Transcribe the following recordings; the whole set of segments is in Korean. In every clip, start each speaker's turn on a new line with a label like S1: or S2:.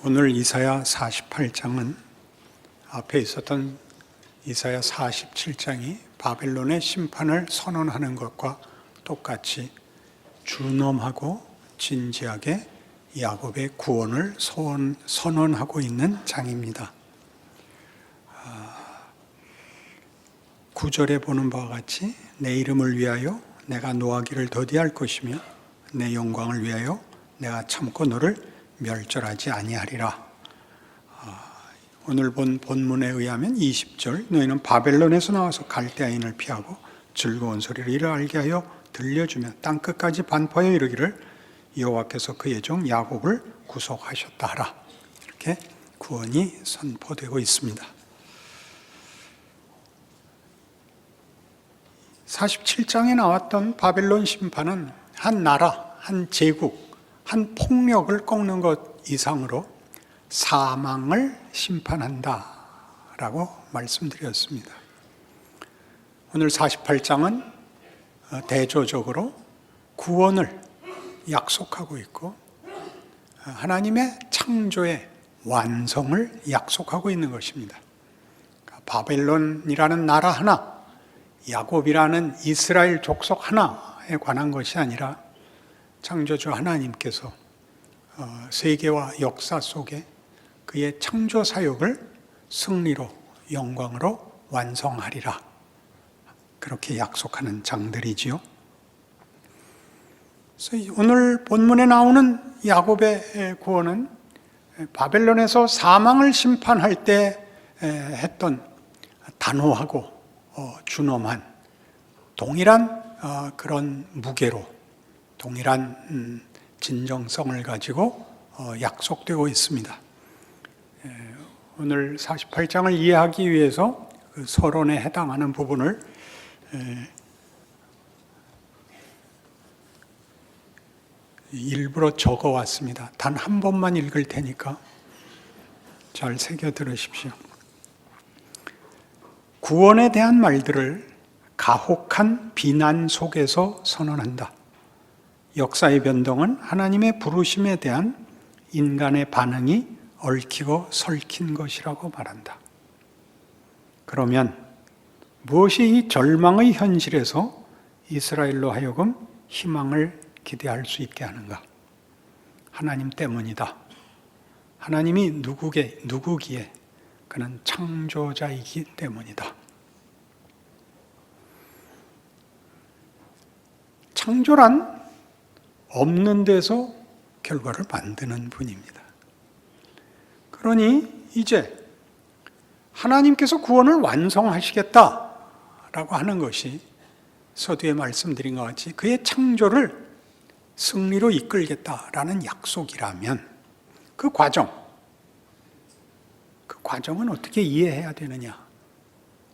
S1: 오늘 이사야 48장은 앞에 있었던 이사야 47장이 바벨론의 심판을 선언하는 것과 똑같이 준엄하고 진지하게 야곱의 구원을 선언하고 있는 장입니다. 9절에 보는 바와 같이 내 이름을 위하여 내가 노하기를 더디할 것이며 내 영광을 위하여 내가 참고 너를 멸절하지 아니하리라. 오늘 본 본문에 의하면 20절 너희는 바벨론에서 나와서 갈대아인을 피하고 즐거운 소리를 이를 알게 하여 들려주며 땅끝까지 반포하여 이르기를 여호와께서 그의 종 야곱을 구속하셨다 하라. 이렇게 구원이 선포되고 있습니다. 47장에 나왔던 바벨론 심판은 한 나라, 한 제국, 한 폭력을 꺾는 것 이상으로 사망을 심판한다라고 말씀드렸습니다. 오늘 48장은 대조적으로 구원을 약속하고 있고 하나님의 창조의 완성을 약속하고 있는 것입니다. 바벨론이라는 나라 하나, 야곱이라는 이스라엘 족속 하나에 관한 것이 아니라 창조주 하나님께서 세계와 역사 속에 그의 창조 사역을 승리로 영광으로 완성하리라. 그렇게 약속하는 장들이지요. 그래서 오늘 본문에 나오는 야곱의 구원은 바벨론에서 사망을 심판할 때 했던 단호하고 준엄한 동일한 그런 무게로 동일한 진정성을 가지고 약속되고 있습니다. 오늘 48장을 이해하기 위해서 그 서론에 해당하는 부분을 일부러 적어왔습니다. 단 한 번만 읽을 테니까 잘 새겨 들으십시오. 구원에 대한 말들을 가혹한 비난 속에서 선언한다. 역사의 변동은 하나님의 부르심에 대한 인간의 반응이 얽히고 설킨 것이라고 말한다. 그러면 무엇이 이 절망의 현실에서 이스라엘로 하여금 희망을 기대할 수 있게 하는가? 하나님 때문이다. 하나님이 누구기에 그는 창조자이기 때문이다. 창조란 없는 데서 결과를 만드는 분입니다. 그러니 이제 하나님께서 구원을 완성하시겠다라고 하는 것이 서두에 말씀드린 것 같이 그의 창조를 승리로 이끌겠다라는 약속이라면 그 과정은 어떻게 이해해야 되느냐?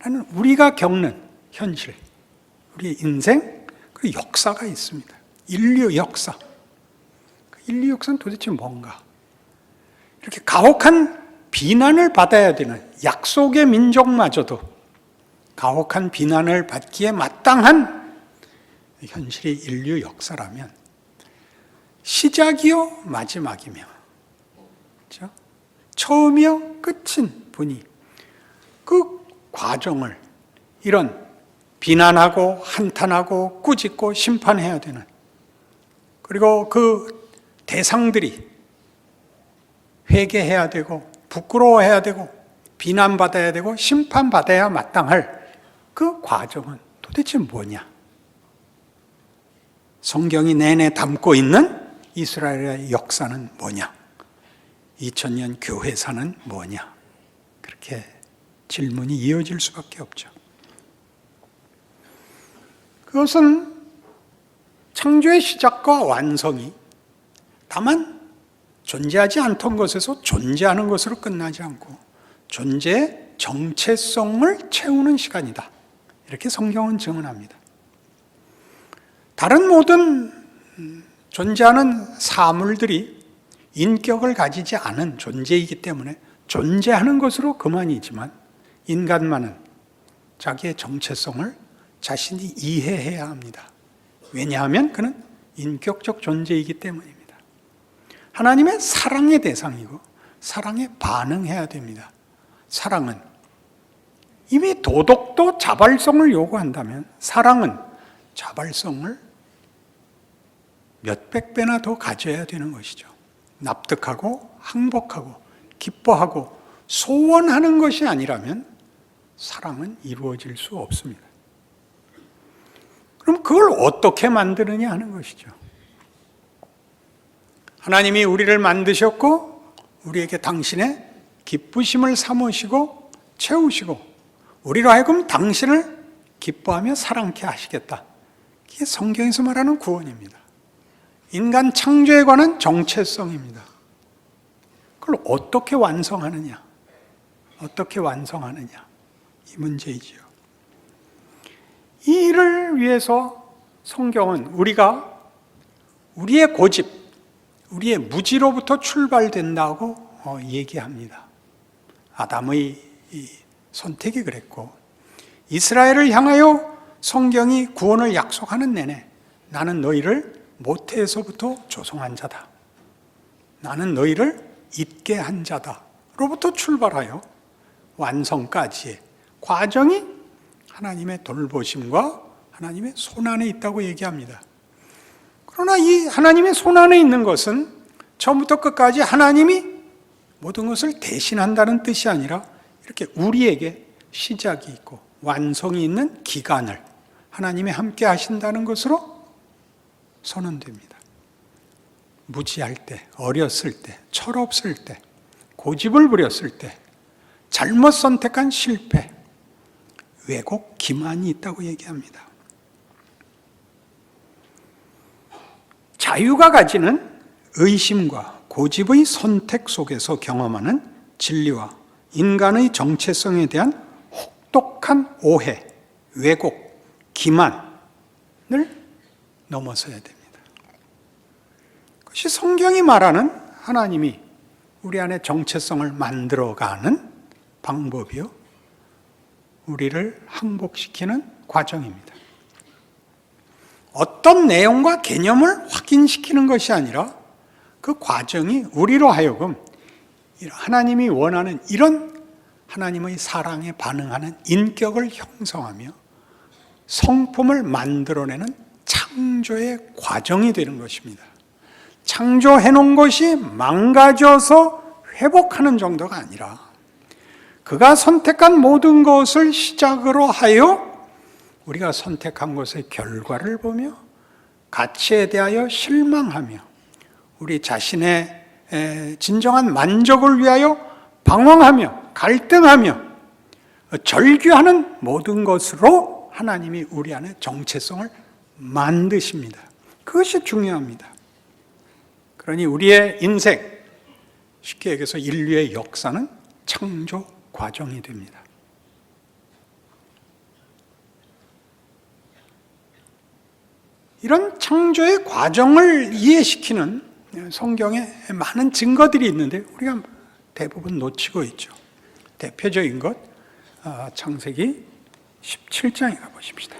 S1: 라는 우리가 겪는 현실, 우리의 인생, 그 역사가 있습니다. 인류 역사. 인류 역사는 도대체 뭔가? 이렇게 가혹한 비난을 받아야 되는 약속의 민족마저도 가혹한 비난을 받기에 마땅한 현실이 인류 역사라면 시작이요 마지막이며 그렇죠? 처음이요 끝인 분이 그 과정을 이런 비난하고 한탄하고 꾸짖고 심판해야 되는 그리고 그 대상들이 회개해야 되고 부끄러워해야 되고 비난받아야 되고 심판받아야 마땅할 그 과정은 도대체 뭐냐? 성경이 내내 담고 있는 이스라엘의 역사는 뭐냐? 2000년 교회사는 뭐냐? 그렇게 질문이 이어질 수밖에 없죠. 그것은 창조의 시작과 완성이 다만 존재하지 않던 것에서 존재하는 것으로 끝나지 않고 존재의 정체성을 채우는 시간이다. 이렇게 성경은 증언합니다. 다른 모든 존재하는 사물들이 인격을 가지지 않은 존재이기 때문에 존재하는 것으로 그만이지만 인간만은 자기의 정체성을 자신이 이해해야 합니다. 왜냐하면 그는 인격적 존재이기 때문입니다. 하나님의 사랑의 대상이고 사랑에 반응해야 됩니다. 사랑은 이미 도덕도 자발성을 요구한다면 사랑은 자발성을 몇백 배나 더 가져야 되는 것이죠. 납득하고 항복하고 기뻐하고 소원하는 것이 아니라면 사랑은 이루어질 수 없습니다. 그럼 그걸 어떻게 만드느냐 하는 것이죠. 하나님이 우리를 만드셨고 우리에게 당신의 기쁘심을 삼으시고 채우시고 우리로 하여금 당신을 기뻐하며 사랑케 하시겠다. 이게 성경에서 말하는 구원입니다. 인간 창조에 관한 정체성입니다. 그걸 어떻게 완성하느냐? 어떻게 완성하느냐? 이 문제이지요. 이 일을 위해서 성경은 우리가 우리의 고집, 우리의 무지로부터 출발된다고 얘기합니다. 아담의 이 선택이 그랬고 이스라엘을 향하여 성경이 구원을 약속하는 내내 나는 너희를 모태에서부터 조성한 자다. 나는 너희를 있게 한 자다. 로부터 출발하여 완성까지의 과정이 하나님의 돌보심과 하나님의 손안에 있다고 얘기합니다. 그러나 이 하나님의 손안에 있는 것은 처음부터 끝까지 하나님이 모든 것을 대신한다는 뜻이 아니라 이렇게 우리에게 시작이 있고 완성이 있는 기간을 하나님이 함께 하신다는 것으로 선언됩니다. 무지할 때, 어렸을 때, 철없을 때, 고집을 부렸을 때, 잘못 선택한 실패, 왜곡, 기만이 있다고 얘기합니다. 자유가 가지는 의심과 고집의 선택 속에서 경험하는 진리와 인간의 정체성에 대한 혹독한 오해, 왜곡, 기만을 넘어서야 됩니다. 그것이 성경이 말하는 하나님이 우리 안에 정체성을 만들어가는 방법이요, 우리를 항복시키는 과정입니다. 어떤 내용과 개념을 확인시키는 것이 아니라 그 과정이 우리로 하여금 하나님이 원하는 이런 하나님의 사랑에 반응하는 인격을 형성하며 성품을 만들어내는 창조의 과정이 되는 것입니다. 창조해놓은 것이 망가져서 회복하는 정도가 아니라 그가 선택한 모든 것을 시작으로 하여 우리가 선택한 것의 결과를 보며 가치에 대하여 실망하며 우리 자신의 진정한 만족을 위하여 방황하며 갈등하며 절규하는 모든 것으로 하나님이 우리 안에 정체성을 만드십니다. 그것이 중요합니다. 그러니 우리의 인생, 쉽게 얘기해서 인류의 역사는 창조 과정이 됩니다. 이런 창조의 과정을 이해시키는 성경에 많은 증거들이 있는데 우리가 대부분 놓치고 있죠. 대표적인 것, 창세기 17장에 가보십시다.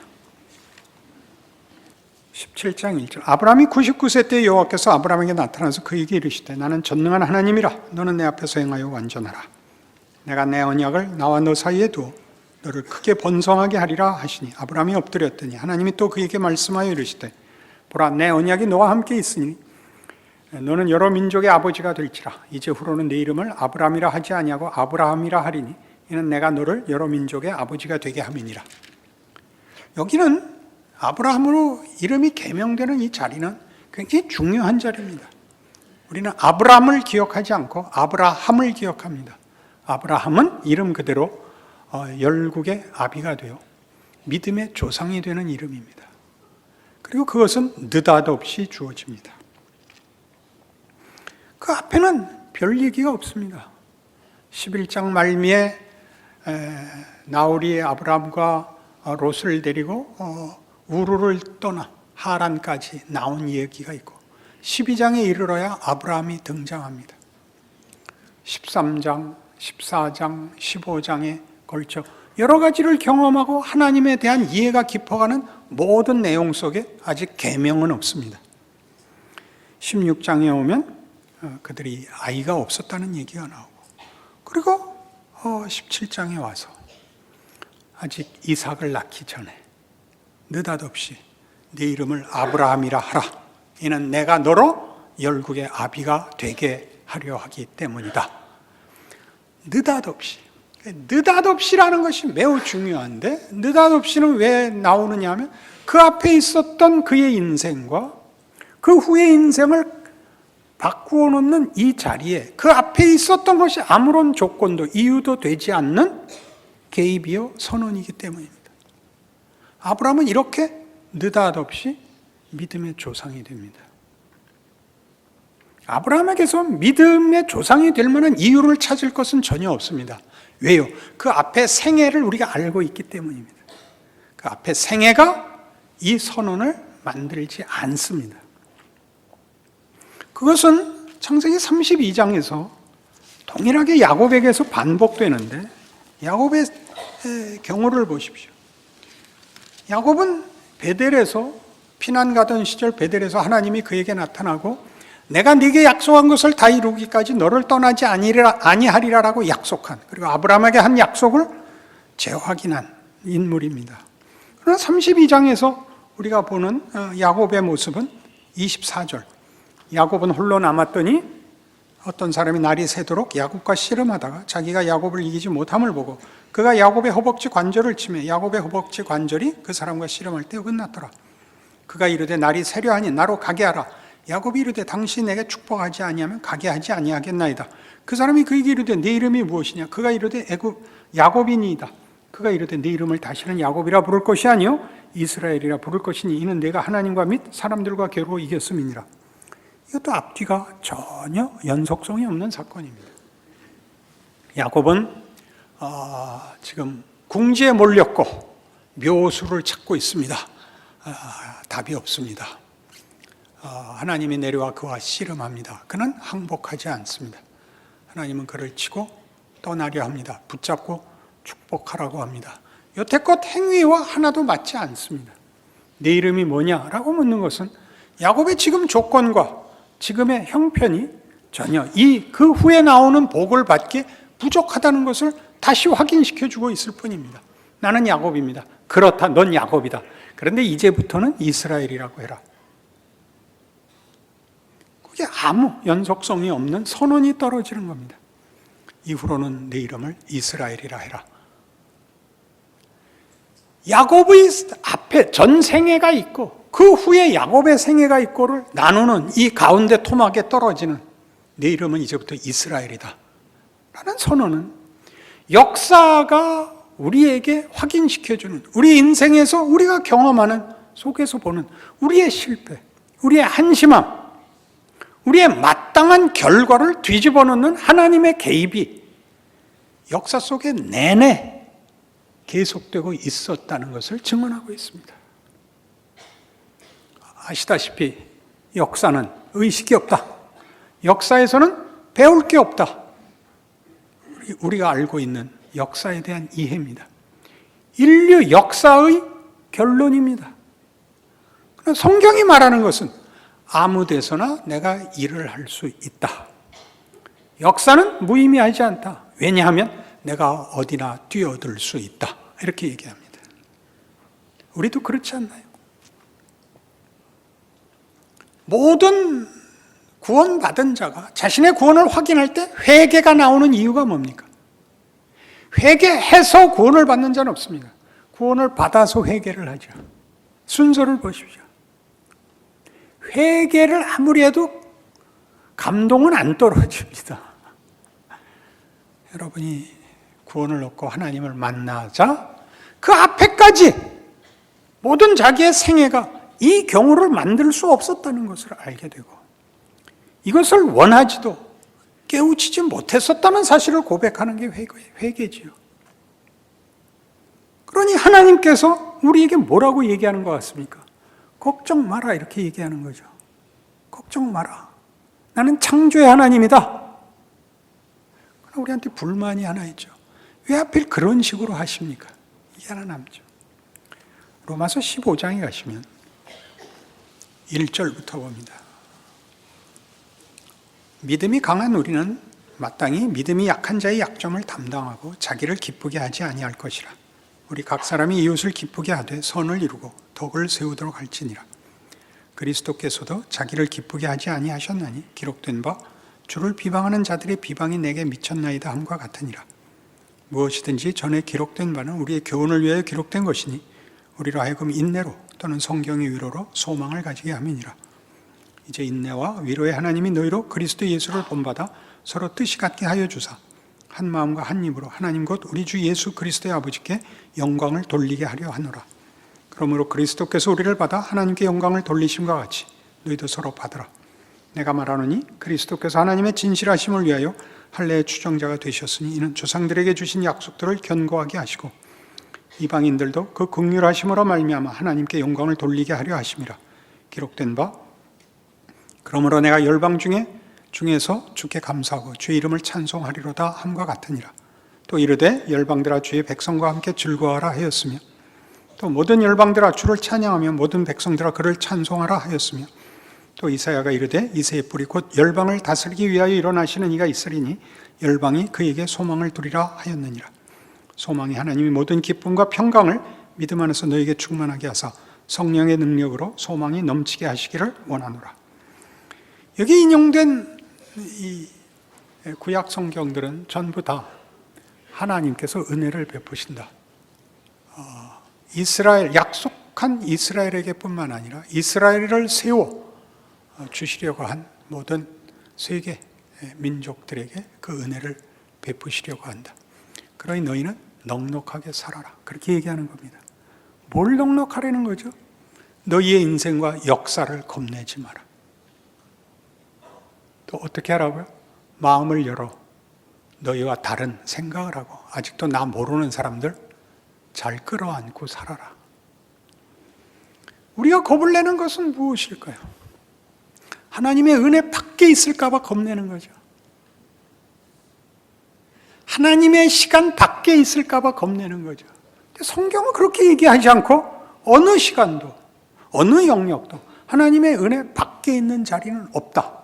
S1: 17장 1절. 아브라함이 99세 때 여호와께서 아브라함에게 나타나서 그에게 이르시되 나는 전능한 하나님이라. 너는 내 앞에서 행하여 완전하라. 내가 내 언약을 나와 너 사이에 두어 너를 크게 번성하게 하리라 하시니 아브라함이 엎드렸더니 하나님이 또 그에게 말씀하여 이르시되 보라 내 언약이 너와 함께 있으니 너는 여러 민족의 아버지가 될지라. 이제 후로는 내 이름을 아브라함이라 하지 아니하고 아브라함이라 하리니 이는 내가 너를 여러 민족의 아버지가 되게 함이니라. 여기는 아브라함으로 이름이 개명되는 이 자리는 굉장히 중요한 자리입니다. 우리는 아브라함을 기억하지 않고 아브라함을 기억합니다. 아브라함은 이름 그대로 열국의 아비가 되어 믿음의 조상이 되는 이름입니다. 그리고 그것은 느닷없이 주어집니다. 그 앞에는 별 얘기가 없습니다. 11장 말미에 나홀이 아브라함과 롯을 데리고 우르를 떠나 하란까지 나온 얘기가 있고 12장에 이르러야 아브라함이 등장합니다. 13장, 14장, 15장에 걸쳐 여러 가지를 경험하고 하나님에 대한 이해가 깊어가는 모든 내용 속에 아직 계명은 없습니다. 16장에 오면 그들이 아이가 없었다는 얘기가 나오고, 그리고 17장에 와서 아직 이삭을 낳기 전에 느닷없이 네 이름을 아브라함이라 하라. 이는 내가 너로 열국의 아비가 되게 하려 하기 때문이다. 느닷없이. 느닷없이라는 것이 매우 중요한데, 느닷없이는 왜 나오느냐 하면 그 앞에 있었던 그의 인생과 그 후의 인생을 바꾸어 놓는 이 자리에 그 앞에 있었던 것이 아무런 조건도 이유도 되지 않는 개입이요 선언이기 때문입니다. 아브라함은 이렇게 느닷없이 믿음의 조상이 됩니다. 아브라함에게서 믿음의 조상이 될 만한 이유를 찾을 것은 전혀 없습니다. 왜요? 그 앞에 생애를 우리가 알고 있기 때문입니다. 그 앞에 생애가 이 선언을 만들지 않습니다. 그것은 창세기 32장에서 동일하게 야곱에게서 반복되는데, 야곱의 경우를 보십시오. 야곱은 베델에서 피난 가던 시절 베델에서 하나님이 그에게 나타나고 내가 네게 약속한 것을 다 이루기까지 너를 떠나지 아니하리라라고 약속한, 그리고 아브라함에게 한 약속을 재확인한 인물입니다. 그러나 32장에서 우리가 보는 야곱의 모습은 24절, 야곱은 홀로 남았더니 어떤 사람이 날이 새도록 야곱과 씨름하다가 자기가 야곱을 이기지 못함을 보고 그가 야곱의 허벅지 관절을 치매 야곱의 허벅지 관절이 그 사람과 씨름할 때 어긋났더라. 그가 이르되 날이 새려 하니 나로 가게 하라. 야곱이 이르되 당신이 내게 축복하지 아니하면 가게 하지 아니하겠나이다. 그 사람이 그에게 이르되 네 이름이 무엇이냐? 그가 이르되 야곱이니이다. 그가 이르되 네 이름을 다시는 야곱이라 부를 것이 아니요 이스라엘이라 부를 것이니 이는 내가 하나님과 및 사람들과 겨루 이겼음이니라. 이것도 앞뒤가 전혀 연속성이 없는 사건입니다. 야곱은 지금 궁지에 몰렸고 묘수를 찾고 있습니다. 답이 없습니다. 하나님이 내려와 그와 씨름합니다. 그는 항복하지 않습니다. 하나님은 그를 치고 떠나려 합니다. 붙잡고 축복하라고 합니다. 여태껏 행위와 하나도 맞지 않습니다. 내 이름이 뭐냐라고 묻는 것은 야곱의 지금 조건과 지금의 형편이 전혀 그 후에 나오는 복을 받기에 부족하다는 것을 다시 확인시켜주고 있을 뿐입니다. 나는 야곱입니다. 그렇다, 넌 야곱이다. 그런데 이제부터는 이스라엘이라고 해라. 그게 아무 연속성이 없는 선언이 떨어지는 겁니다. 이후로는 내 이름을 이스라엘이라 해라. 야곱의 앞에 전 생애가 있고 그 후에 야곱의 생애가 있고를 나누는 이 가운데 토막에 떨어지는 내 이름은 이제부터 이스라엘이다 라는 선언은 역사가 우리에게 확인시켜주는, 우리 인생에서 우리가 경험하는 속에서 보는 우리의 실패, 우리의 한심함, 우리의 마땅한 결과를 뒤집어 놓는 하나님의 개입이 역사 속에 내내 계속되고 있었다는 것을 증언하고 있습니다. 아시다시피 역사는 의식이 없다. 역사에서는 배울 게 없다. 우리가 알고 있는 역사에 대한 이해입니다. 인류 역사의 결론입니다. 성경이 말하는 것은 아무 데서나 내가 일을 할 수 있다. 역사는 무의미하지 않다. 왜냐하면 내가 어디나 뛰어들 수 있다. 이렇게 얘기합니다. 우리도 그렇지 않나요? 모든 구원받은 자가 자신의 구원을 확인할 때 회개가 나오는 이유가 뭡니까? 회개해서 구원을 받는 자는 없습니다. 구원을 받아서 회개를 하죠. 순서를 보십시오. 회개를 아무리 해도 감동은 안 떨어집니다. 여러분이 구원을 얻고 하나님을 만나자 그 앞에까지 모든 자기의 생애가 이 경우를 만들 수 없었다는 것을 알게 되고 이것을 원하지도 깨우치지 못했었다는 사실을 고백하는 게 회개지요. 그러니 하나님께서 우리에게 뭐라고 얘기하는 것 같습니까? 걱정 마라 이렇게 얘기하는 거죠. 걱정 마라. 나는 창조의 하나님이다. 그러나 우리한테 불만이 하나 있죠. 왜 하필 그런 식으로 하십니까? 이게 하나 남죠. 로마서 15장에 가시면 1절부터 봅니다. 믿음이 강한 우리는 마땅히 믿음이 약한 자의 약점을 담당하고 자기를 기쁘게 하지 아니할 것이라. 우리 각 사람이 이웃을 기쁘게 하되 선을 이루고 덕을 세우도록 할지니라. 그리스도께서도 자기를 기쁘게 하지 아니하셨나니 기록된 바 주를 비방하는 자들의 비방이 내게 미쳤나이다 함과 같으니라. 무엇이든지 전에 기록된 바는 우리의 교훈을 위하여 기록된 것이니 우리로 하여금 인내로 또는 성경의 위로로 소망을 가지게 함이니라. 이제 인내와 위로의 하나님이 너희로 그리스도 예수를 본받아 서로 뜻이 같게 하여 주사 한 마음과 한 입으로 하나님 곧 우리 주 예수 그리스도의 아버지께 영광을 돌리게 하려 하노라. 그러므로 그리스도께서 우리를 받아 하나님께 영광을 돌리심과 같이 너희도 서로 받으라. 내가 말하노니 그리스도께서 하나님의 진실하심을 위하여 할례의 추정자가 되셨으니 이는 조상들에게 주신 약속들을 견고하게 하시고 이방인들도 그 긍휼하심으로 말미암아 하나님께 영광을 돌리게 하려 하심이라. 기록된 바 그러므로 내가 열방 중에서 주께 감사하고 주의 이름을 찬송하리로다 함과 같으니라. 또 이르되 열방들아 주의 백성과 함께 즐거워하라 하였으며 또 모든 열방들아 주를 찬양하며 모든 백성들아 그를 찬송하라 하였으며 또 이사야가 이르되 이새의 뿌리 곧 열방을 다스리기 위하여 일어나시는 이가 있으리니 열방이 그에게 소망을 두리라 하였느니라. 소망이 하나님이 모든 기쁨과 평강을 믿음 안에서 너에게 충만하게 하사 성령의 능력으로 소망이 넘치게 하시기를 원하노라. 여기 인용된 이 구약 성경들은 전부 다 하나님께서 은혜를 베푸신다. 이스라엘, 약속한 이스라엘에게뿐만 아니라 이스라엘을 세워 주시려고 한 모든 세계 민족들에게 그 은혜를 베푸시려고 한다. 그러니 너희는 넉넉하게 살아라. 그렇게 얘기하는 겁니다. 뭘 넉넉하라는 거죠? 너희의 인생과 역사를 겁내지 마라. 또 어떻게 하라고요? 마음을 열어 너희와 다른 생각을 하고 아직도 나 모르는 사람들 잘 끌어안고 살아라. 우리가 겁을 내는 것은 무엇일까요? 하나님의 은혜 밖에 있을까 봐 겁내는 거죠. 하나님의 시간 밖에 있을까 봐 겁내는 거죠. 성경은 그렇게 얘기하지 않고 어느 시간도 어느 영역도 하나님의 은혜 밖에 있는 자리는 없다.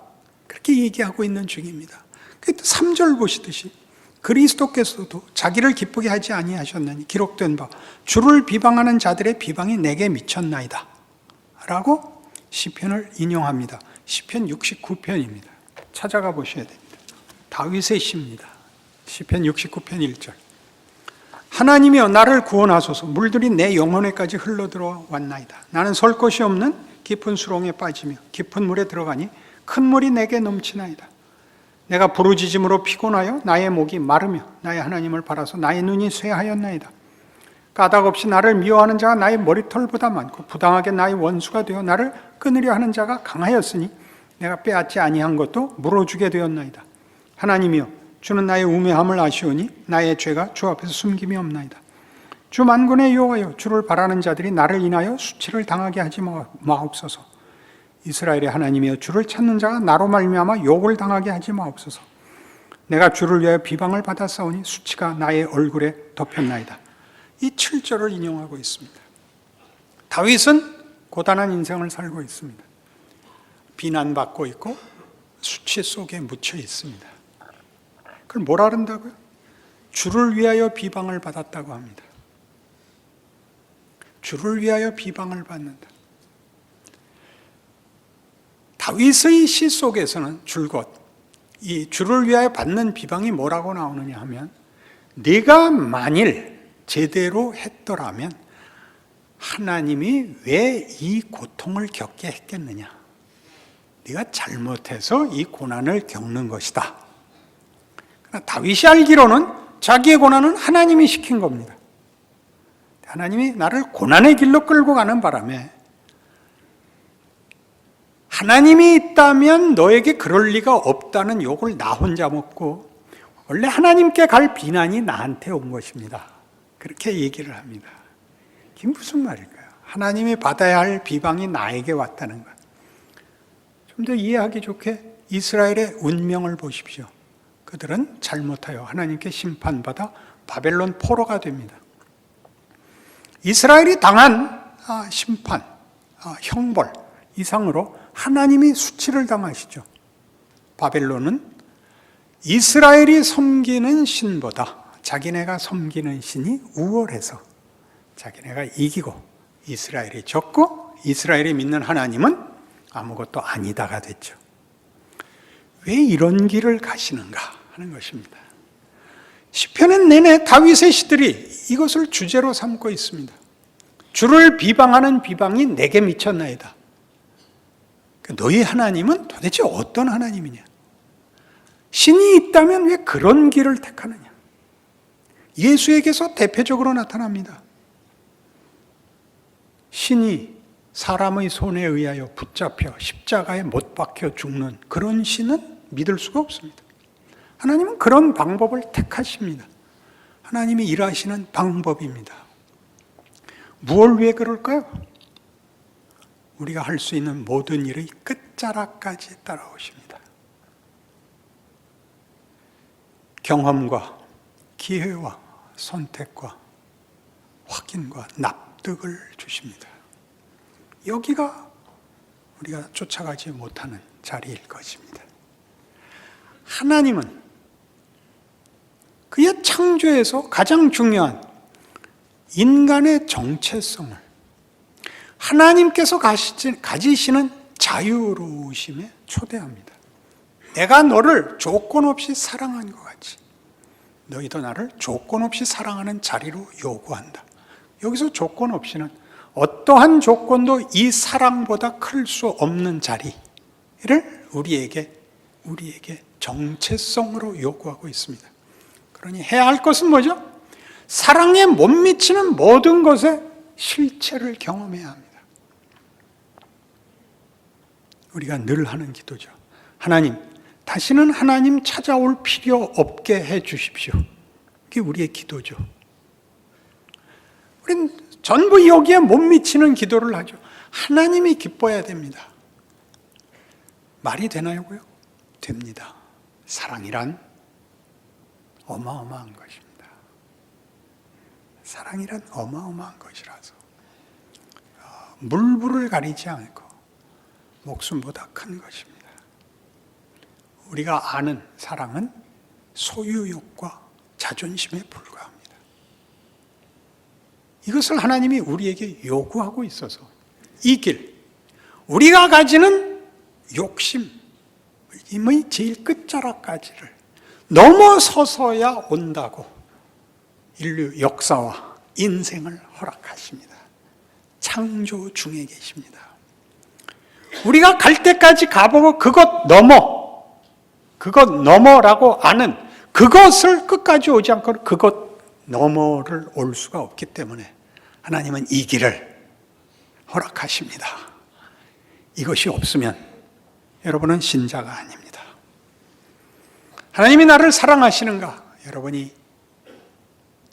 S1: 그렇게 얘기하고 있는 중입니다. 3절 보시듯이 그리스도께서도 자기를 기쁘게 하지 아니하셨나니 기록된 바 주를 비방하는 자들의 비방이 내게 미쳤나이다 라고 시편을 인용합니다. 시편 69편입니다. 찾아가 보셔야 됩니다. 다윗의 시입니다. 시편 69편 1절. 하나님이여 나를 구원하소서. 물들이 내 영혼에까지 흘러들어 왔나이다. 나는 설 곳이 없는 깊은 수렁에 빠지며 깊은 물에 들어가니 큰 물이 내게 넘치나이다. 내가 부르짖음으로 피곤하여 나의 목이 마르며 나의 하나님을 바라서 나의 눈이 쇠하였나이다. 까닭없이 나를 미워하는 자가 나의 머리털보다 많고 부당하게 나의 원수가 되어 나를 끊으려 하는 자가 강하였으니 내가 빼앗지 아니한 것도 물어주게 되었나이다. 하나님이여 주는 나의 우매함을 아시오니 나의 죄가 주 앞에서 숨김이 없나이다. 주 만군의 여호와여 주를 바라는 자들이 나를 인하여 수치를 당하게 하지 마옵소서. 이스라엘의 하나님이여 주를 찾는 자가 나로 말미암아 욕을 당하게 하지 마옵소서. 내가 주를 위하여 비방을 받았사오니 수치가 나의 얼굴에 덮였나이다. 이 7절을 인용하고 있습니다. 다윗은 고단한 인생을 살고 있습니다. 비난받고 있고 수치 속에 묻혀 있습니다. 그걸 뭐라 그런다고요? 주를 위하여 비방을 받았다고 합니다. 주를 위하여 비방을 받는다. 다윗의 시 속에서는 줄곧 이 주를 위하여 받는 비방이 뭐라고 나오느냐 하면 네가 만일 제대로 했더라면 하나님이 왜 이 고통을 겪게 했겠느냐? 네가 잘못해서 이 고난을 겪는 것이다. 그러나 다윗이 알기로는 자기의 고난은 하나님이 시킨 겁니다. 하나님이 나를 고난의 길로 끌고 가는 바람에 하나님이 있다면 너에게 그럴 리가 없다는 욕을 나 혼자 먹고 원래 하나님께 갈 비난이 나한테 온 것입니다. 그렇게 얘기를 합니다. 이게 무슨 말일까요? 하나님이 받아야 할 비방이 나에게 왔다는 것. 좀 더 이해하기 좋게 이스라엘의 운명을 보십시오. 그들은 잘못하여 하나님께 심판받아 바벨론 포로가 됩니다. 이스라엘이 당한 심판, 형벌 이상으로 하나님이 수치를 당하시죠. 바벨론은 이스라엘이 섬기는 신보다 자기네가 섬기는 신이 우월해서 자기네가 이기고 이스라엘이 졌고 이스라엘이 믿는 하나님은 아무것도 아니다가 됐죠. 왜 이런 길을 가시는가 하는 것입니다. 시편은 내내 다윗의 시들이 이것을 주제로 삼고 있습니다. 주를 비방하는 비방이 내게 미쳤나이다. 너희 하나님은 도대체 어떤 하나님이냐? 신이 있다면 왜 그런 길을 택하느냐? 예수에게서 대표적으로 나타납니다. 신이 사람의 손에 의하여 붙잡혀 십자가에 못 박혀 죽는 그런 신은 믿을 수가 없습니다. 하나님은 그런 방법을 택하십니다. 하나님이 일하시는 방법입니다. 무엇을 위해 그럴까요? 우리가 할 수 있는 모든 일의 끝자락까지 따라오십니다. 경험과 기회와 선택과 확인과 납득을 주십니다. 여기가 우리가 쫓아가지 못하는 자리일 것입니다. 하나님은 그의 창조에서 가장 중요한 인간의 정체성을 하나님께서 가지시는 자유로우심에 초대합니다. 내가 너를 조건 없이 사랑한 것 같이 너희도 나를 조건 없이 사랑하는 자리로 요구한다. 여기서 조건 없이는 어떠한 조건도 이 사랑보다 클 수 없는 자리를 우리에게 정체성으로 요구하고 있습니다. 그러니 해야 할 것은 뭐죠? 사랑에 못 미치는 모든 것의 실체를 경험해야 합니다. 우리가 늘 하는 기도죠. 하나님, 다시는 하나님 찾아올 필요 없게 해 주십시오. 그게 우리의 기도죠. 우린 전부 여기에 못 미치는 기도를 하죠. 하나님이 기뻐야 됩니다. 말이 되나요고요? 됩니다. 사랑이란 어마어마한 것입니다. 사랑이란 어마어마한 것이라서 물불을 가리지 않고 목숨보다 큰 것입니다. 우리가 아는 사랑은 소유욕과 자존심에 불과합니다. 이것을 하나님이 우리에게 요구하고 있어서 이 길, 우리가 가지는 욕심의 제일 끝자락까지를 넘어서서야 온다고 인류 역사와 인생을 허락하십니다. 창조 중에 계십니다. 우리가 갈 때까지 가보고 그것 넘어라고 아는 그것을 끝까지 오지 않고 그것 너머를 올 수가 없기 때문에 하나님은 이 길을 허락하십니다. 이것이 없으면 여러분은 신자가 아닙니다. 하나님이 나를 사랑하시는가? 여러분이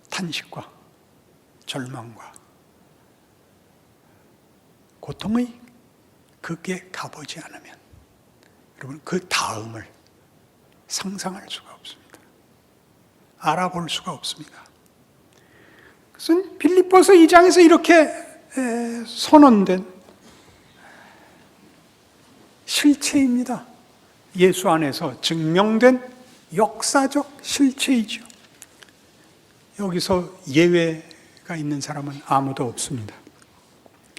S1: 탄식과 절망과 고통의 극에 가보지 않으면 여러분 그 다음을 상상할 수가 없습니다. 알아볼 수가 없습니다. 그것은 빌립보서 2장에서 이렇게 선언된 실체입니다. 예수 안에서 증명된 역사적 실체이죠. 여기서 예외가 있는 사람은 아무도 없습니다.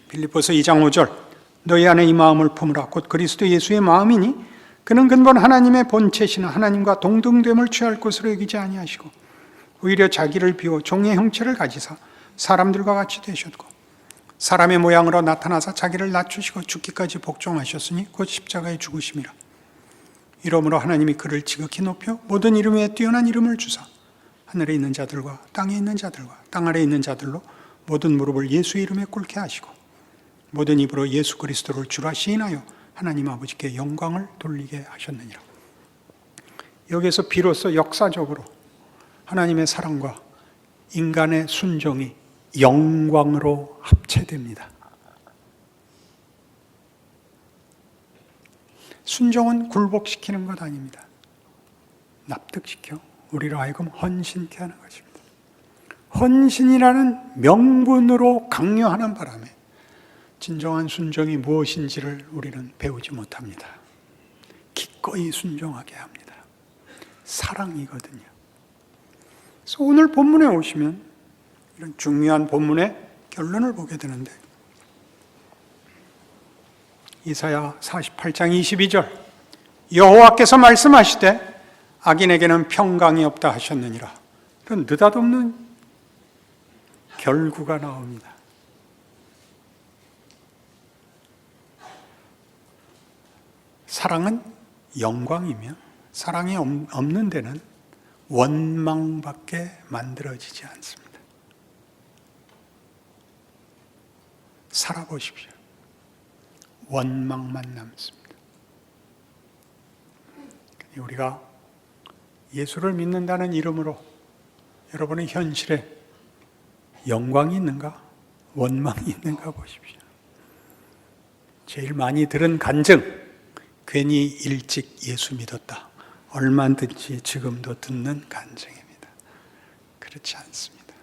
S1: 빌립보서 2장 5절 너희 안에 이 마음을 품으라 곧 그리스도 예수의 마음이니 그는 근본 하나님의 본체시나 하나님과 동등됨을 취할 것으로 여기지 아니하시고 오히려 자기를 비워 종의 형체를 가지사 사람들과 같이 되셨고 사람의 모양으로 나타나사 자기를 낮추시고 죽기까지 복종하셨으니 곧 십자가의 죽으심이라. 이러므로 하나님이 그를 지극히 높여 모든 이름 위에 뛰어난 이름을 주사 하늘에 있는 자들과 땅에 있는 자들과 땅 아래에 있는 자들로 모든 무릎을 예수 이름에 꿇게 하시고 모든 입으로 예수 그리스도를 주라 시인하여 하나님 아버지께 영광을 돌리게 하셨느니라. 여기에서 비로소 역사적으로 하나님의 사랑과 인간의 순종이 영광으로 합체됩니다. 순종은 굴복시키는 것 아닙니다. 납득시켜 우리로 하여금 헌신케 하는 것입니다. 헌신이라는 명분으로 강요하는 바람에 진정한 순종이 무엇인지를 우리는 배우지 못합니다. 기꺼이 순종하게 합니다. 사랑이거든요. 그래서 오늘 본문에 오시면 이런 중요한 본문의 결론을 보게 되는데, 이사야 48장 22절, 여호와께서 말씀하시되 악인에게는 평강이 없다 하셨느니라. 이런 느닷없는 결구가 나옵니다. 사랑은 영광이며 사랑이 없는 데는 원망밖에 만들어지지 않습니다. 살아보십시오. 원망만 남습니다. 우리가 예수를 믿는다는 이름으로 여러분의 현실에 영광이 있는가, 원망이 있는가 보십시오. 제일 많이 들은 간증, 괜히 일찍 예수 믿었다. 얼마든지 지금도 듣는 간증입니다. 그렇지 않습니다.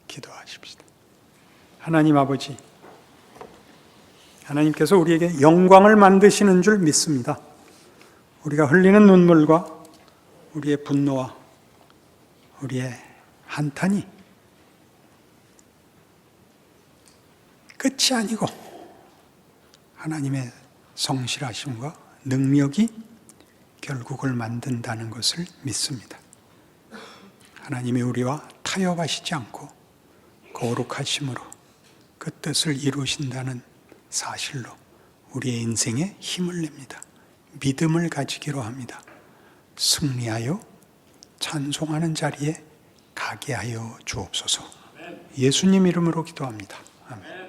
S1: 기도하십시다. 하나님 아버지, 하나님께서 우리에게 영광을 만드시는 줄 믿습니다. 우리가 흘리는 눈물과 우리의 분노와 우리의 한탄이 끝이 아니고 하나님의 성실하심과 능력이 결국을 만든다는 것을 믿습니다. 하나님이 우리와 타협하시지 않고 거룩하심으로 그 뜻을 이루신다는 사실로 우리의 인생에 힘을 냅니다. 믿음을 가지기로 합니다. 승리하여 찬송하는 자리에 가게 하여 주옵소서. 예수님 이름으로 기도합니다. 아멘.